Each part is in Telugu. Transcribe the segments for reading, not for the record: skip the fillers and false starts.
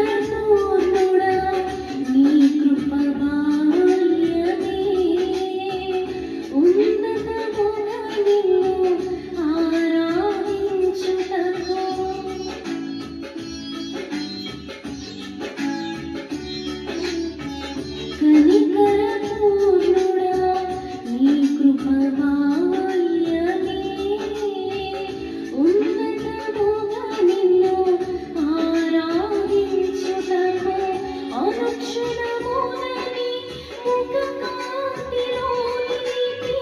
కనికరపూర్ణుడా నీ కృప బాల్యమే ఉన్నతముగా నిన్ను ఆరాధించుటకు కనికరపూర్ణుడా నీ కృప బాల్యమే ఉన్నతముగా నిన్ను ఆరాధించుటకు అనుక్షణమునని ముఖ కాంతిలో నిలిపి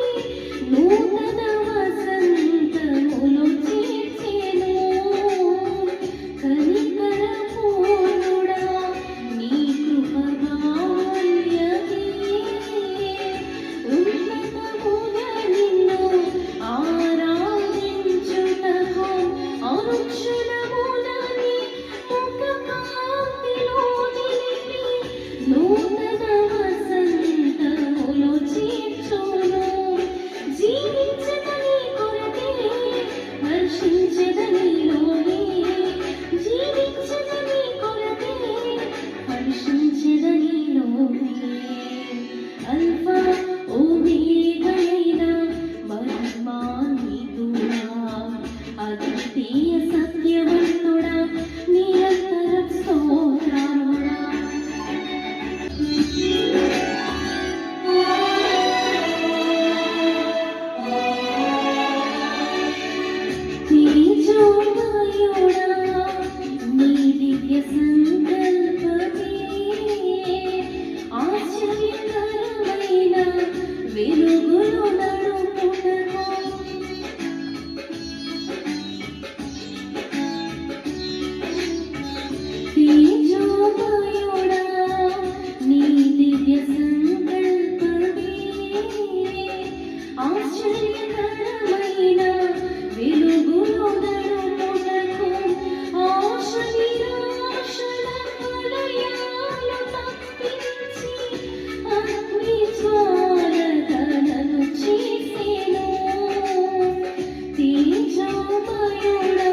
నూతన వసంతములు చేర్చెను కనికరపూర్ణుడా నీ కృప బాల్యమే ఉన్నతముగా నిన్ను ఆరాధించుటకు అనుక్షణమునని ముఖ కాంతిలో నిలిపి నూతన వసంతములు చేర్చును జీవించదని కొరకే హర్షించెదనిలోనే జీవించదని కొరకే హర్షించెదనిలోనే అల్ఫా ఓమేగయైన మహిమాన్వితుడా అద్వితీయ సత్యవంతుడా నిరంతరం స్తోత్రార్హుడా తేజోమయుడా నీ దివ్య సంకల్పమే ఆశ్చర్యకరమైన వెలుగులు నడుపుటకు తేజోమయుడా నీ దివ్య సంకల్పమే ఆశ్చర్యకరమైన వెలుగులు నడుపుటకు ఆశ నిరాశల వలయాలు తప్పించి అగ్ని జ్వాలలను చేసెను తేజోమయుడా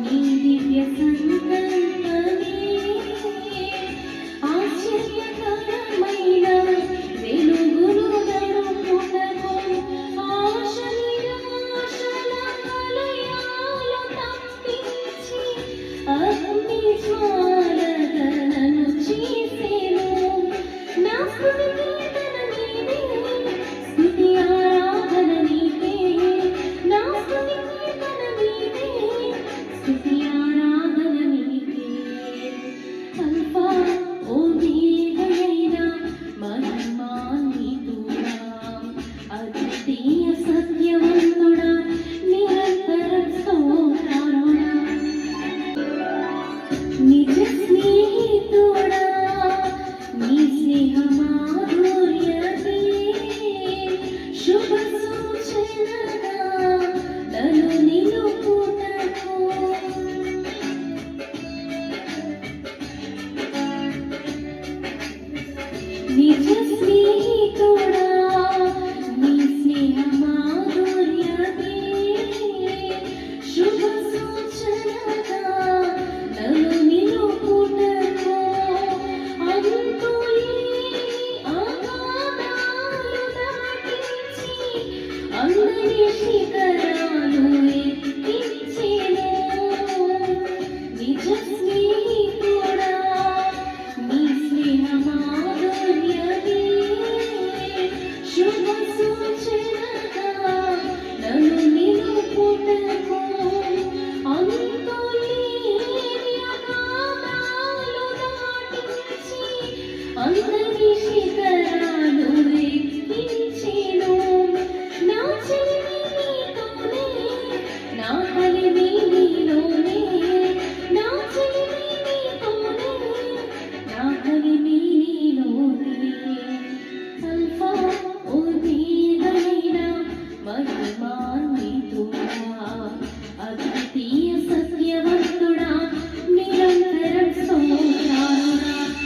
నీ దివ్య సంకల్పమే ఆశ్చర్యకరమైన వెలుగులు నడుపుటకు ఆశ నిరాశల వలయాలు తప్పించి అగ్ని జ్వాలలను చేసెను నా స్తుతి కీర్తన నీవే స్తుతి ఆరాధన నీకే నా స్తుతి కీర్తన నీవే స్తుతి ఆరాధన నీకే అల్ఫా ఓమేగయైన మహిమాన్వితుడా అద్వితీయ సత్యవంతుడా నిరంతరం స్తోత్రార్హుడా నిజ స్నేహితుడా నీ స్నేహ మాధుర్యమే శుభ సూచనగా నన్ను నిలుపుటకు నిజ స్నేహితుడా నీ స్నేహ మాధుర్యమే శుభ సూచనగా నన్ను నిలుపుటకు అంతులేని అగాధాలు దాటించి అందరి శిఖరాలు ఎక్కించెను నిజ స్నేహితుడా నీ స్నేహ మాధుర్యమే శుభ సూచనగా నన్ను నిలుపుటకు అంతులేని అగాధాలు దాటించి అందరి శిఖరాలు ఎక్కించెను నా చెలిమి నీతోనే నా కలిమి నీలోనే నా చెలిమి నీతోనే నా కలిమి నీలోనే అల్ఫా ఓమేగయైన మహిమా